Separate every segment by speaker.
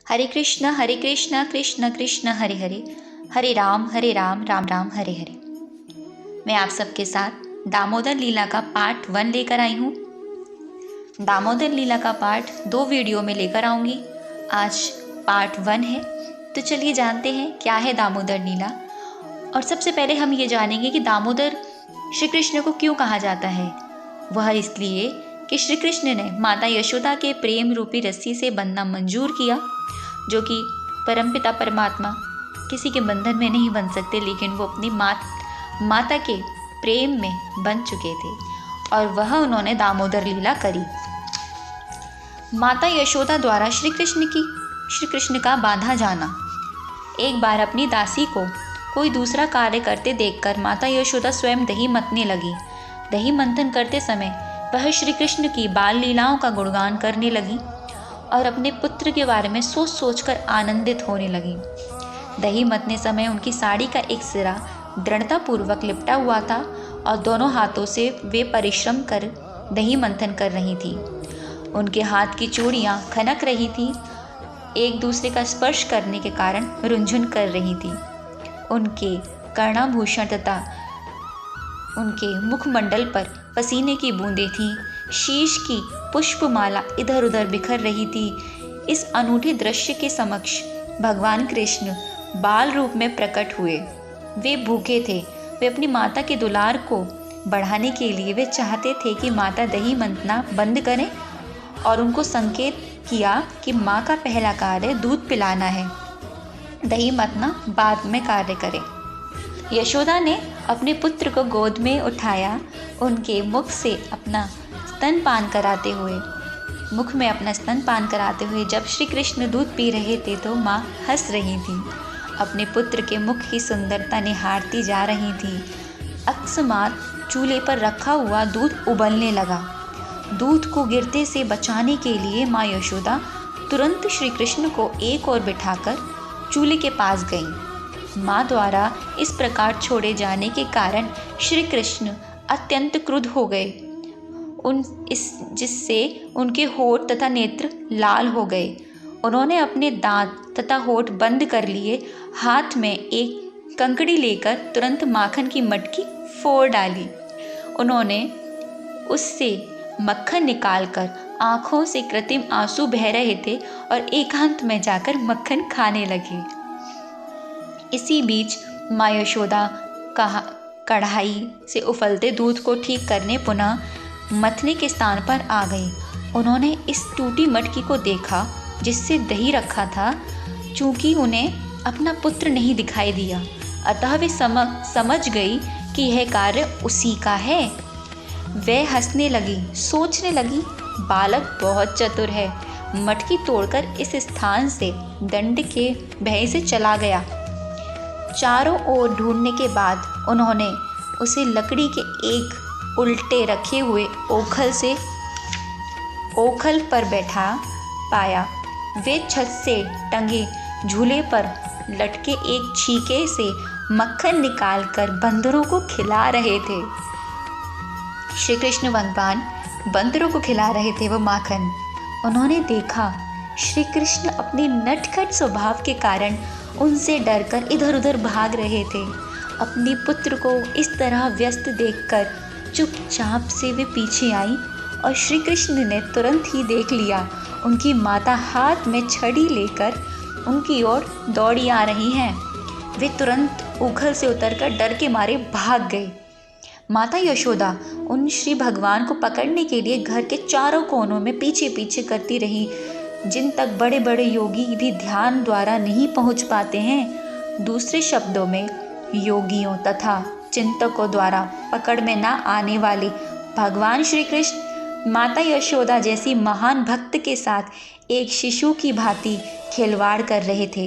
Speaker 1: हरे कृष्ण कृष्ण कृष्ण हरे हरे, हरे राम राम हरे हरे। मैं आप सबके साथ दामोदर लीला का पार्ट 1 लेकर आई हूँ। दामोदर लीला का पार्ट 2 वीडियो में लेकर आऊँगी। आज पार्ट 1 है, तो चलिए जानते हैं क्या है दामोदर लीला। और सबसे पहले हम ये जानेंगे कि दामोदर श्री कृष्ण को क्यों कहा जाता है। वह इसलिए कि श्री कृष्ण ने माता यशोदा के प्रेम रूपी रस्सी से बंधना मंजूर किया, जो कि परमपिता परमात्मा किसी के बंधन में नहीं बन सकते, लेकिन वो अपनी माता के प्रेम में बंध चुके थे और वह उन्होंने दामोदर लीला करी। माता यशोदा द्वारा श्री कृष्ण का बांधा जाना। एक बार अपनी दासी को कोई दूसरा कार्य करते देखकर माता यशोदा स्वयं दही मतने लगी। दही मंथन करते समय वह श्री कृष्ण की बाल लीलाओं का गुणगान करने लगी और अपने पुत्र के बारे में सोच सोचकर आनंदित होने लगी। दही मतने समय उनकी साड़ी का एक सिरा दृढ़तापूर्वक लिपटा हुआ था और दोनों हाथों से वे परिश्रम कर दही मंथन कर रही थी। उनके हाथ की चूड़ियाँ खनक रही थी, एक दूसरे का स्पर्श करने के कारण रुंझुन कर रही थी। उनके कर्णाभूषण तथा उनके मुखमंडल पर पसीने की बूंदें थीं। शीश की पुष्पमाला इधर उधर बिखर रही थी। इस अनूठे दृश्य के समक्ष भगवान कृष्ण बाल रूप में प्रकट हुए। वे भूखे थे। वे अपनी माता के दुलार को बढ़ाने के लिए वे चाहते थे कि माता दही मंथना बंद करें और उनको संकेत किया कि माँ का पहला कार्य दूध पिलाना है, दही मतना बाद में कार्य करें। यशोदा ने अपने पुत्र को गोद में उठाया, उनके मुख से अपना स्तनपान कराते हुए जब श्री कृष्ण दूध पी रहे थे तो माँ हंस रही थी। अपने पुत्र के मुख की सुंदरता निहारती जा रही थी। अकस्मात चूल्हे पर रखा हुआ दूध उबलने लगा। दूध को गिरते से बचाने के लिए माँ यशोदा तुरंत श्री कृष्ण को एक ओर बिठाकर चूल्हे के पास गईं। माँ द्वारा इस प्रकार छोड़े जाने के कारण श्री कृष्ण अत्यंत क्रुद्ध हो गए, जिससे उनके होठ तथा नेत्र लाल हो गए। उन्होंने अपने दांत तथा होठ बंद कर लिए। हाथ में एक कंकड़ी लेकर तुरंत माखन की मटकी फोड़ डाली। उन्होंने उससे मक्खन निकालकर आँखों से कृत्रिम आंसू बह रहे थे और एकांत में जाकर मक्खन खाने लगे। इसी बीच माँ यशोदा कढ़ाई से उफलते दूध को ठीक करने पुनः मथने के स्थान पर आ गई। उन्होंने इस टूटी मटकी को देखा जिससे दही रखा था। चूंकि उन्हें अपना पुत्र नहीं दिखाई दिया, अतः वे समझ गई कि यह कार्य उसी का है। वह हंसने लगी, सोचने लगी, बालक बहुत चतुर है। मटकी तोड़कर इस स्थान से दंड के भय से चला गया। चारों ओर ढूंढने के बाद उन्होंने उसे लकड़ी के एक उल्टे रखे हुए ओखल पर बैठा पाया। वे छत से टंगे झूले पर लटके एक छीके से मक्खन निकालकर बंदरों को खिला रहे थे। श्री कृष्ण भगवान बंदरों को खिला रहे थे वो माखन। उन्होंने देखा श्री कृष्ण अपने नटखट स्वभाव के कारण उनसे डरकर इधर उधर भाग रहे थे। अपने पुत्र को इस तरह व्यस्त देखकर चुपचाप से वे पीछे आई और श्री कृष्ण ने तुरंत ही देख लिया उनकी माता हाथ में छड़ी लेकर उनकी ओर दौड़ी आ रही हैं। वे तुरंत उखल से उतरकर डर के मारे भाग गए। माता यशोदा उन श्री भगवान को पकड़ने के लिए घर के चारों कोनों में पीछे पीछे करती रही, जिन तक बड़े बड़े योगी भी ध्यान द्वारा नहीं पहुंच पाते हैं। दूसरे शब्दों में योगियों तथा चिंतकों द्वारा पकड़ में ना आने वाले भगवान श्री कृष्ण माता यशोदा जैसी महान भक्त के साथ एक शिशु की भांति खिलवाड़ कर रहे थे।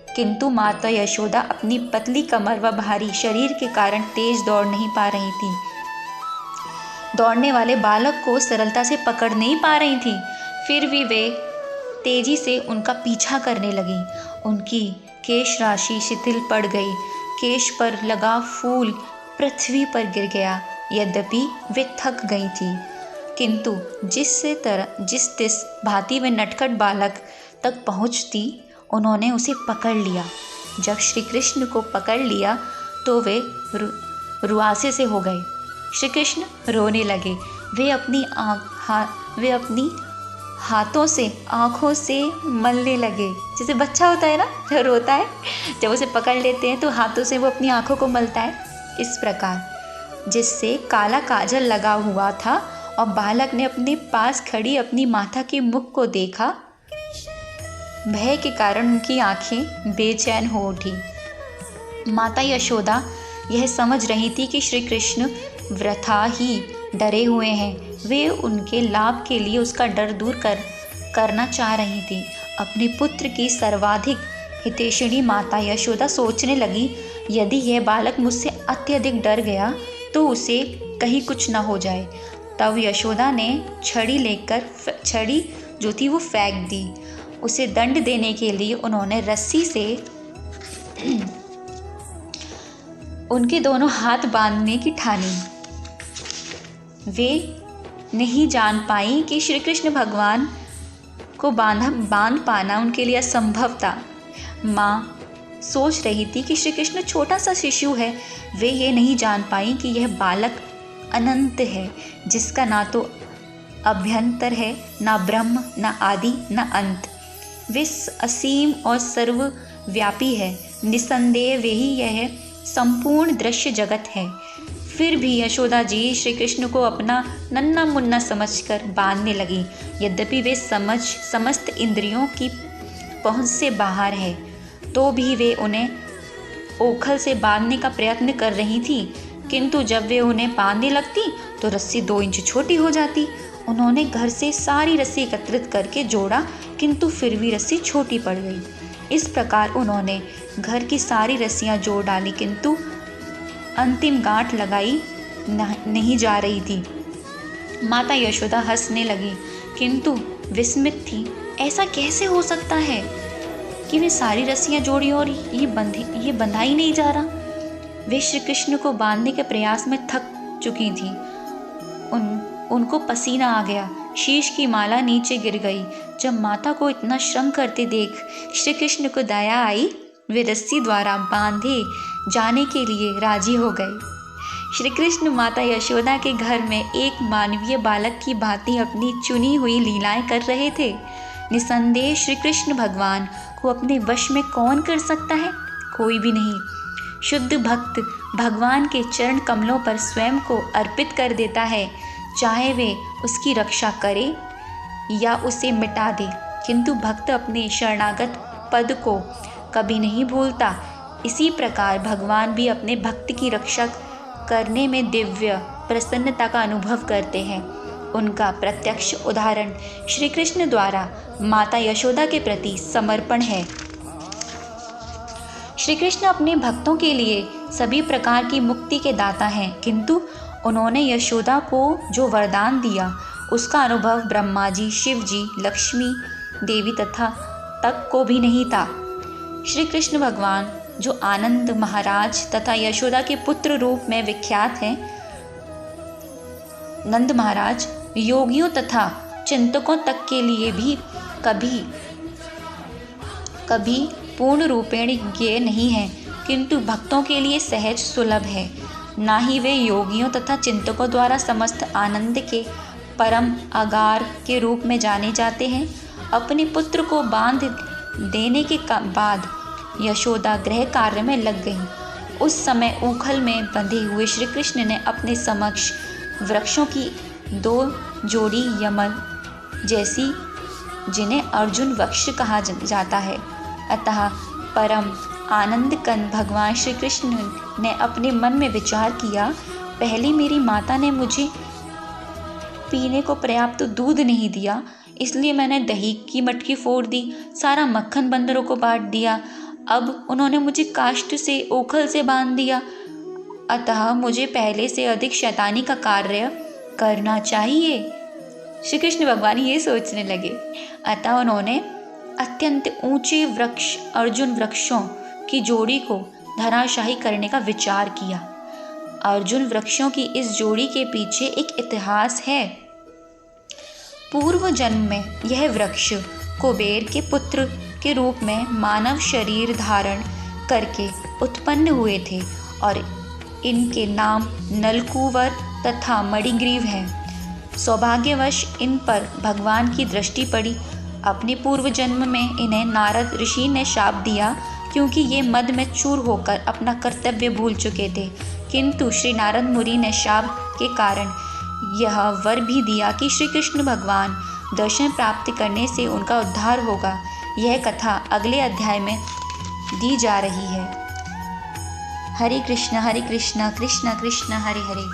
Speaker 1: किंतु माता यशोदा अपनी पतली कमर व भारी शरीर के कारण तेज दौड़ नहीं पा रही थी। दौड़ने वाले बालक को सरलता से पकड़ नहीं पा रही थी, फिर भी वे तेजी से उनका पीछा करने लगी। उनकी केश राशि शिथिल पड़ गई। केश पर लगा फूल पृथ्वी पर गिर गया। यद्यपि वे थक गई थी, किंतु जिस भांति वे नटखट बालक तक पहुँचती उन्होंने उसे पकड़ लिया। जब श्री कृष्ण को पकड़ लिया तो वे रुआसे से हो गए। श्री कृष्ण रोने लगे। वे अपनी हाथों से आँखों से मलने लगे। जैसे बच्चा होता है ना, जो रोता है, जब उसे पकड़ लेते हैं तो हाथों से वो अपनी आँखों को मलता है, इस प्रकार, जिससे काला काजल लगा हुआ था। और बालक ने अपने पास खड़ी अपनी माता के मुख को देखा। भय के कारण उनकी आंखें बेचैन हो उठी। माता यशोदा यह समझ रही थी कि श्री कृष्ण वृथा ही डरे हुए हैं। वे उनके लाभ के लिए उसका डर दूर करना चाह रही थी। अपने पुत्र की सर्वाधिक हितैषिणी माता यशोदा सोचने लगी, यदि यह बालक मुझसे अत्यधिक डर गया तो उसे कहीं कुछ न हो जाए। तब यशोदा ने छड़ी जो थी वो फेंक दी। उसे दंड देने के लिए उन्होंने रस्सी से उनके दोनों हाथ बांधने की ठानी। वे नहीं जान पाई कि श्री कृष्ण भगवान को बांध पाना उनके लिए असंभव था। माँ सोच रही थी कि श्री कृष्ण छोटा सा शिशु है। वे ये नहीं जान पाई कि यह बालक अनंत है, जिसका ना तो अभ्यंतर है, ना ब्रह्म, ना आदि, ना अंत। वे असीम और सर्वव्यापी है। निसंदेह वे ही यह संपूर्ण दृश्य जगत है। फिर भी यशोदा जी श्री कृष्ण को अपना नन्हा मुन्ना समझकर बांधने लगी। यद्यपि वे समस्त इंद्रियों की पहुंच से बाहर है, तो भी वे उन्हें ओखल से बांधने का प्रयत्न कर रही थी। किंतु जब वे उन्हें बांधने लगती तो रस्सी 2 इंच छोटी हो जाती। उन्होंने घर से सारी रस्सी एकत्रित करके जोड़ा, किंतु फिर भी रस्सी छोटी पड़ गई। इस प्रकार उन्होंने घर की सारी रस्सियां जोड़ डाली, किंतु अंतिम गांठ लगाई नहीं जा रही थी। माता यशोदा हंसने लगी, किंतु विस्मित थी। ऐसा कैसे हो सकता है कि वे सारी रस्सियां जोड़ी और ये बंधा ही नहीं जा रहा। वे श्री कृष्ण को बांधने के प्रयास में थक चुकी थी। उनको पसीना आ गया, शीश की माला नीचे गिर गई। जब माता को इतना श्रम करते देख श्री कृष्ण को दया आई, वे रस्सी द्वारा बांधे जाने के लिए राजी हो गए। श्री कृष्ण माता यशोदा के घर में एक मानवीय बालक की भांति अपनी चुनी हुई लीलाएं कर रहे थे। निसंदेह श्री कृष्ण भगवान को अपने वश में कौन कर सकता है? कोई भी नहीं। शुद्ध भक्त भगवान के चरण कमलों पर स्वयं को अर्पित कर देता है, चाहे वे उसकी रक्षा करे या उसे मिटा दे। किंतु भक्त अपने शरणागत पद को कभी नहीं भूलता। इसी प्रकार भगवान भी अपने भक्त की रक्षा करने में दिव्य प्रसन्नता का अनुभव करते हैं। उनका प्रत्यक्ष उदाहरण श्री कृष्ण द्वारा माता यशोदा के प्रति समर्पण है। श्री कृष्ण अपने भक्तों के लिए सभी प्रकार की मुक्ति के दाता हैं, किंतु उन्होंने यशोदा को जो वरदान दिया उसका अनुभव ब्रह्मा जी, शिव जी, लक्ष्मी देवी तक को भी नहीं था। श्री कृष्ण भगवान जो आनंद महाराज तथा यशोदा के पुत्र रूप में विख्यात हैं, नंद महाराज योगियों तथा चिंतकों तक के लिए भी कभी पूर्ण रूपेण ज्ञेय नहीं है, किंतु भक्तों के लिए सहज सुलभ है। ना ही वे योगियों तथा चिंतकों द्वारा समस्त आनंद के परम आगार के रूप में जाने जाते हैं। अपने पुत्र को बांध देने के बाद यशोदा गृह कार्य में लग गई। उस समय ऊखल में बंधे हुए श्री कृष्ण ने अपने समक्ष वृक्षों की 2 जोड़ी यमल जैसी, जिन्हें अर्जुन वृक्ष कहा जाता है। अतः परम आनंद कंद भगवान श्री कृष्ण ने अपने मन में विचार किया, पहले मेरी माता ने मुझे पीने को पर्याप्त दूध नहीं दिया, इसलिए मैंने दही की मटकी फोड़ दी, सारा मक्खन बंदरों को बांट दिया। अब उन्होंने मुझे काष्ठ से ओखल से बांध दिया, अतः मुझे पहले से अधिक शैतानी का कार्य करना चाहिए। श्री कृष्ण भगवान ये सोचने लगे। अतः उन्होंने अत्यंत ऊंचे वृक्ष अर्जुन वृक्षों की जोड़ी को धराशायी करने का विचार किया। अर्जुन वृक्षों की इस जोड़ी के पीछे एक इतिहास है। पूर्व जन्म में यह वृक्ष कुबेर के पुत्र के रूप में मानव शरीर धारण करके उत्पन्न हुए थे और इनके नाम नलकूवर तथा मणिग्रीव हैं। सौभाग्यवश इन पर भगवान की दृष्टि पड़ी। अपने पूर्व जन्म में इन्हें नारद ऋषि ने शाप दिया, क्योंकि ये मद में चूर होकर अपना कर्तव्य भूल चुके थे। किंतु श्री नारद मुनि ने शाप के कारण यह वर भी दिया कि श्री कृष्ण भगवान दर्शन प्राप्त करने से उनका उद्धार होगा। यह कथा अगले अध्याय में दी जा रही है। हरे कृष्ण कृष्ण कृष्ण हरे हरे,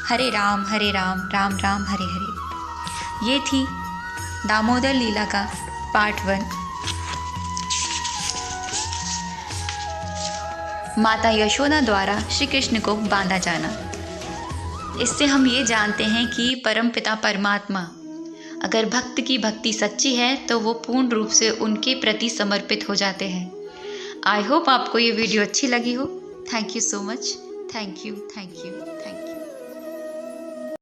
Speaker 1: हरे राम राम राम हरे हरे। ये थी दामोदर लीला का पार्ट 1। माता यशोदा द्वारा श्री कृष्ण को बांधा जाना। इससे हम ये जानते हैं कि परमपिता परमात्मा अगर भक्त की भक्ति सच्ची है तो वो पूर्ण रूप से उनके प्रति समर्पित हो जाते हैं। आई होप आपको ये वीडियो अच्छी लगी हो। Thank you so much. Thank you.